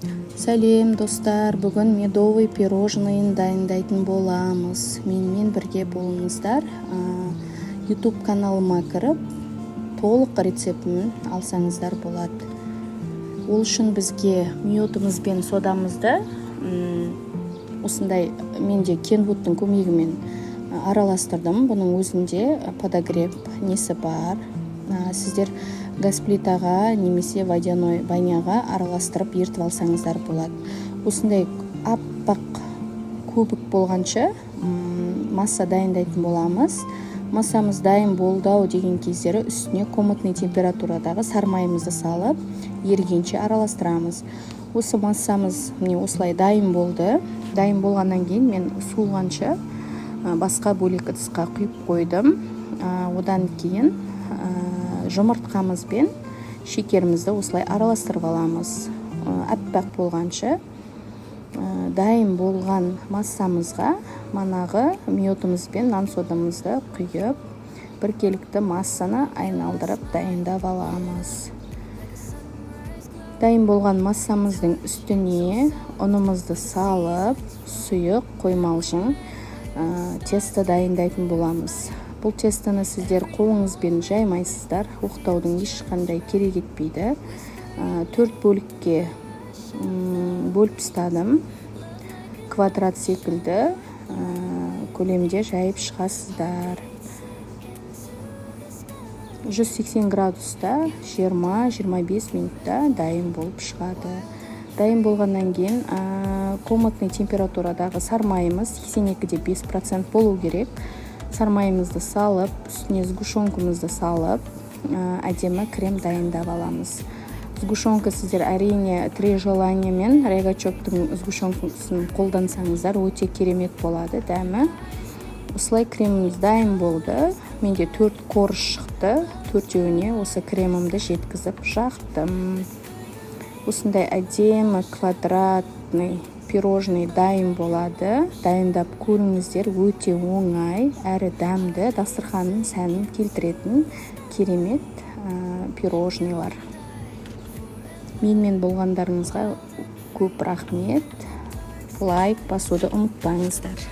Сәлем достар, бүгін медовый пирожныйын дайындайтын боламыз. Менімен бірге болыңыздар. YouTube каналыма кіріп, толық рецептін алсаңыздар болады. Ол үшін бізге миотымыз бен содамызды осындай менде Kenwoodтың көмегімен араластырдым. Бұның өзінде подогрев несі бар. Сіздер газ плитаға немесе водяной баняға араластырып ертіп алсаңыздар болады. Осындай аппақ көбік болғанша масса дайындайтын боламыз. Массамыз дайын болдау деген кездері үстіне комнатный температурадағы сармайымызды салып, ергенше араластырамыз. Осы массамыз осылай дайын болды. Дайын болғаннан кейін мен суылғанша басқа бөлек ыдысқа құйып қойдым. Одан кейін жұмыртқамыз бен шекерімізді осылай араластырып аламыз. Аппақ болғанша дайын болған массамызға манағы миотымыз бен нан содамызды құйып, біркелікті массаны айналдырып дайындап аламыз. Дайын болған массамыздың үстіне ұнымызды салып, сұйық қоймалжың тесто дайындайтын боламыз. Бұл тестаны сіздер қолыңызбен жаймайсыздар, оқтаудың ешқандай керек етпейді. 4 бөлікке бөліп тастадым. Квадрат секілді көлемде жайып шығасыздар. 180 градуста 20-25 минутта дайын болып шығады. Дайын болғаннан кейін комнатный температурадағы сармайымыз 82,5% болу керек. Сармайымызды салып, үстіне сгушенкамызды салып, әдемі крем дайындап аламыз. Сгушенка сіздер әрине три желания мен райгачоктың сгушенкасын қолдансаңыздар өте керемет болады дәмі. Осылай креміміз дайын болды. Менде 4 корж шықты. 4-еуіне осы кремімді жеткізіп жақтым. Осындай әдемі квадратный пирожный дайын болады. Дайындап көріңіздер, өте оңай, әрі дәмді, дастарханның сәнін келтіретін керемет пирожныйлар. Менімен болғандарыңызға көп рахмет. Лайк басуды ұмытпаңыздар.